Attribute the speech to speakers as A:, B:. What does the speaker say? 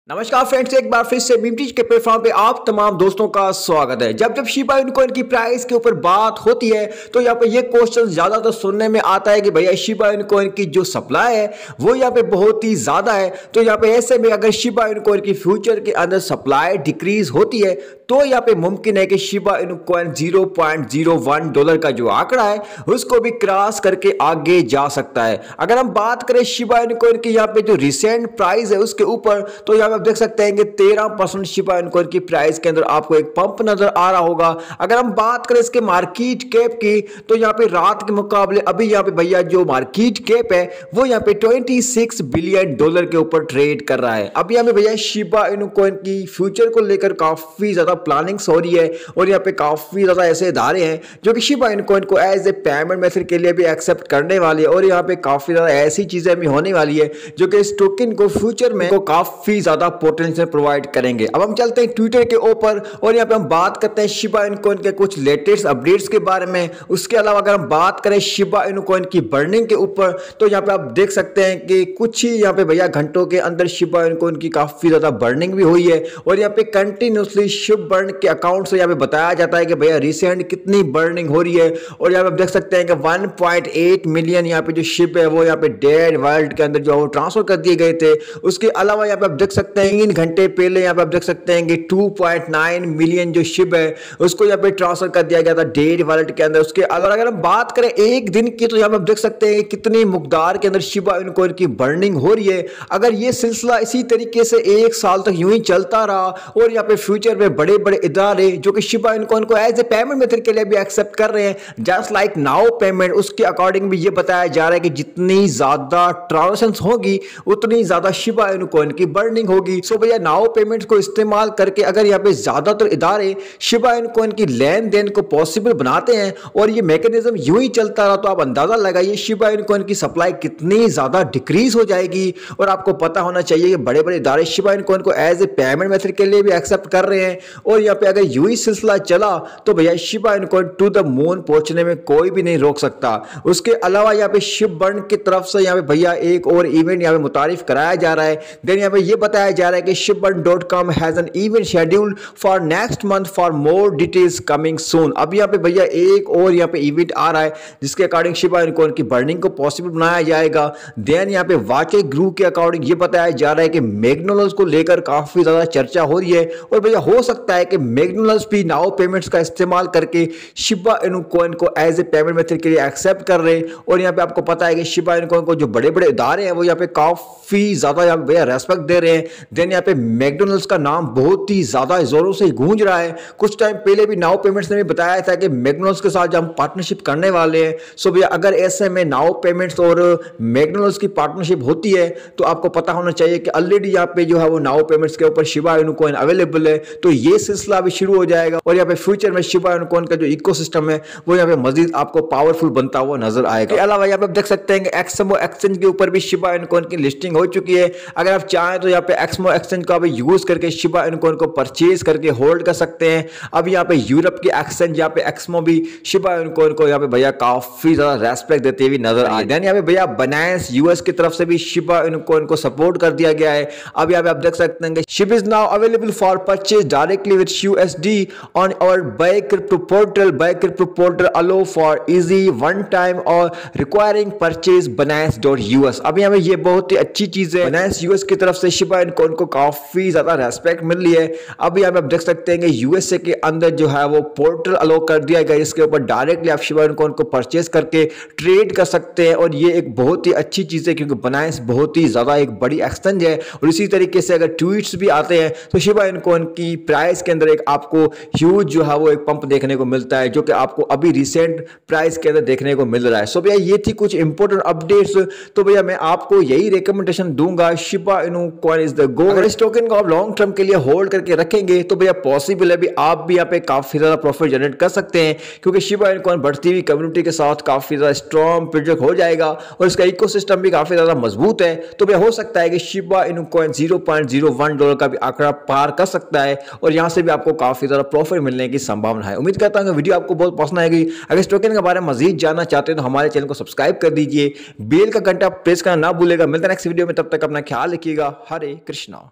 A: नमस्कार फ्रेंड्स, एक बार फिर से मीमटीज के प्लेटफॉर्म पे आप तमाम दोस्तों का स्वागत है। जब शिबा इनु कॉइन की प्राइस के ऊपर बात होती है तो यहाँ पे ये क्वेश्चन ज्यादातर सुनने में आता है कि भैया शिबा इनु कॉइन की जो सप्लाई है वो यहाँ पे बहुत ही ज्यादा है। तो यहाँ पे ऐसे में अगर शिबा इनु कॉइन की फ्यूचर के अंदर सप्लाई डिक्रीज होती है तो यहाँ पे मुमकिन है कि शिबा इनु कॉइन $0.01 का जो आंकड़ा है उसको भी क्रॉस करके आगे जा सकता है। अगर हम बात करें शिबा इनु कॉइन की यहाँ पे जो रिसेंट प्राइस है उसके ऊपर, तो यहाँ पे आप देख सकते हैं कि 13% शिबा इनु कॉइन की प्राइस के अंदर आपको एक पंप नजर आ रहा होगा। अगर हम बात करें इसके मार्केट कैप की तो यहाँ पे रात के मुकाबले अभी यहाँ पे भैया जो मार्केट कैप है वो यहाँ पे $26 बिलियन के ऊपर ट्रेड कर रहा है। अभी यहाँ पे भैया शिबा इनु कॉइन की फ्यूचर को लेकर काफी ज्यादा प्लानिंग्स हो रही है और यहाँ पे काफी ज्यादा ऐसे इदारे हैं जो कि शिबा इनु कॉइन को एज ए पेमेंट मेथड के लिए भी एक्सेप्ट करने वाली है और यहाँ पे काफी ज्यादा ऐसी चीजें भी होने वाली है जो कि इस टोकन को फ्यूचर में को काफी ज्यादा पोटेंशियल प्रोवाइड करेंगे। अब हम चलते हैं ट्विटर के ऊपर और यहाँ पे हम बात करते हैं शिबा इनु कॉइन के कुछ लेटेस्ट अपडेट्स के बारे में। उसके अलावा अगर हम बात करें शिबा इनु कॉइन की बर्निंग के ऊपर तो यहाँ पे आप देख सकते हैं कि कुछ ही यहाँ पे भैया घंटों के अंदर शिबा इनु कॉइन की काफी ज्यादा बर्निंग भी हुई है और यहाँ पे कंटिन्यूसली शिप बर्न के अकाउंट से यहाँ पे बताया जाता है कि भैया रिसेंट कितनी बर्निंग हो रही है। और यहाँ पे आप देख सकते हैं कि 1.8 मिलियन यहाँ पे जो शिप है वो यहाँ पे डेड वर्ल्ड के अंदर जो ट्रांसफर कर दिए गए थे। उसके अलावा यहाँ पे आप देख सकते हैं 3 घंटे पहले यहाँ पे आप देख सकते हैं कि 2.9 मिलियन जो शिप है उसको यहाँ पे ट्रांसफर कर दिया गया था डेड वॉलेट के अंदर। उसके अलावा अगर हम बात करें एक दिन की तो यहाँ पे आप देख सकते हैं कितनी मुकदार के अंदर शिबा इनु कॉइन की बर्निंग हो रही है। अगर ये सिलसिला इसी तरीके से 1 साल तक यूं ही चलता रहा और यहाँ पे फ्यूचर में बड़े बड़े इदारे जो कि शिबा इनु कॉइन को एज ए पेमेंट मेथड के लिए भी एक्सेप्ट कर रहे हैं जस्ट लाइक नाउ पेमेंट, उसके अकॉर्डिंग भी ये बताया जा रहा है कि जितनी ज्यादा ट्रांजेक्शंस होगी उतनी ज्यादा शिबा इनु कॉइन की बर्निंग होगी। सो भैया नाउ पेमेंट्स को इस्तेमाल करके अगर यहाँ पे ज्यादातर इदारे शिबा इनु कॉइन की लेन देन को पॉसिबल बनाते हैं और ये मैकेनिज्म यूं ही चलता रहा तो आप अंदाजा लगाइए शिबा इनु कॉइन की सप्लाई कितनी ज्यादा डिक्रीज हो जाएगी। और आपको पता होना चाहिए कि बड़े बड़े इदारे शिबा इनु कॉइन को एज ए पेमेंट मेथड के लिए भी एक्सेप्ट कर रहे हैं और यहाँ पे अगर यूं ही सिलसिला चला तो भैया Shiba Inu coin to the moon पहुंचने में कोई भी नहीं रोक सकता। उसके अलावा यहाँ पे शिप बर्न की तरफ से यहाँ पे भैया एक और इवेंट यहाँ पे मुतारिफ कराया जा रहा है। देन यहाँ पे ये बताया जा रहा है कि shipburn.com has an event scheduled for next month for more details coming soon। अब यहाँ पे भैया एक और यहाँ पे इवेंट आ रहा है जिसके अकॉर्डिंग शिबा इनु कॉइन की बर्निंग को पॉसिबल बनाया जाएगा। देन यहाँ पे वाचे ग्रुप के अकॉर्डिंग ये बताया जा रहा है कि मैकडोनल्ड्स को लेकर काफी ज्यादा चर्चा हो रही है और भैया हो सकता है कि मैकडोनल्ड्स भी नाउ पेमेंट्स का इस्तेमाल करके शिबा इनु कॉइन को एज ए पेमेंट मेथड के लिए एक्सेप्ट कर रहे हैं। और यहाँ पे आपको पता है कि शिबा इनु कॉइन को जो बड़े बड़े इदारे हैं वो यहाँ पे काफी ज्यादा यहाँ पे भैया रेस्पेक्ट दे रहे हैं। देन यहाँ पे मैकडोनल्ड्स का नाम बहुत ही ज्यादा जोरों से गूंज रहा है। कुछ टाइम पहले भी नाउ पेमेंट्स ने भी बताया था कि मैकडोनल्ड्स के साथ हम पार्टनरशिप करने वाले हैं। सो भैया अगर ऐसे में नाउ पेमेंट्स और मैकडोनल्ड्स की पार्टनरशिप होती है तो आपको पता होना चाहिए कि ऑलरेडी यहाँ पे जो है वो नाउ पेमेंट्स के ऊपर शिबा इनु कॉइन अवेलेबल है तो ये सिलसिला अभी शुरू हो जाएगा और यहाँ पे फ्यूचर में शिबा इनु कॉइन का जो इकोसिस्टम है वो यहाँ पे मजीद आपको पावरफुल बनता हुआ नजर आएगा। इसके अलावा यहाँ पे आप देख सकते हैं कि एक्समो एक्सचेंज के ऊपर भी शिबा इनु कॉइन की लिस्टिंग हो चुकी है। अगर आप चाहें तो यहाँ पे एक्समो एक्सचेंज का भी यूज करके शिबा इनु कॉइन को परचेज करके होल्ड कर सकते हैं। अब यहाँ पे यूरोप की एक्सचेंज यहाँ पे एक्समो भी शिबा इनु कॉइन को यहाँ पे भैया काफी ज्यादा रेस्पेक्ट देते हुए नजर आ रहे हैं। यहाँ पे भैया बाइनेंस यूएस की तरफ से भी शिबा इनु कॉइन को सपोर्ट कर दिया गया है। अब यहाँ पे आप देख सकते हैं कि ship is now available for purchase directly with USD on our buy crypto portal. Buy crypto portal allow for easy one time or requiring purchase Binance.us। अब यहाँ पे ये बहुत ही अच्छी चीज है। Binance US की तरफ से शिबा इनु कॉइन को काफी ज्यादा रेस्पेक्ट मिल रही है। अब यहाँ पे आप देख सकते हैं कि यूएसए के अंदर जो है वो पोर्टल अलो कर दिया गया इसके ऊपर डायरेक्टली आप शिबा इनु कॉइन को परचेज करके ट्रेड कर सकते हैं और ये एक बहुत ही अच्छी चीज है क्योंकि Binance बहुत ही ज्यादा एक बड़ी एक्सचेंज है। और इसी तरीके से अगर ट्वीट्स भी आते हैं तो शिबा इनु कॉइन की प्राइस के अंदर एक आपको ह्यूज जो है वो एक पंप देखने को मिलता है जो कि आपको अभी रिसेंट प्राइस के अंदर देखने को मिल रहा है। सो भैया ये थी कुछ इंपॉर्टेंट अपडेट्स। तो भैया मैं आपको यही रिकमेंडेशन दूंगा, Shiba Inu coin is the go. अगर इस टोकन को आप लॉन्ग टर्म के लिए होल्ड करके रखेंगे तो भैया पॉसिबल है भी आप भी यहाँ पे काफी ज्यादा प्रॉफिट जनरेट कर सकते हैं क्योंकि शिबा इनु कॉइन बढ़ती हुई कम्युनिटी के साथ काफी ज्यादा स्ट्रॉन्ग प्रोजेक्ट हो जाएगा और इसका इकोसिस्टम भी काफी ज्यादा मजबूत है। तो भैया हो सकता है कि शिबा इनु कॉइन $0.01 का भी आंकड़ा पार कर सकता है और यहाँ से भी आपको काफी ज्यादा प्रॉफिट मिलने की संभावना है। उम्मीद करता हूँ वीडियो आपको बहुत पसंद आएगी। अगर इस टोकन के बारे में मजीद जानना चाहते हैं तो हमारे चैनल को सब्सक्राइब कर दीजिए, बेल का घंटा प्रेस करना ना भूलेगा। मिलता है नेक्स्ट वीडियो में, तब तक अपना ख्याल रखिएगा। हरे कृष्णा।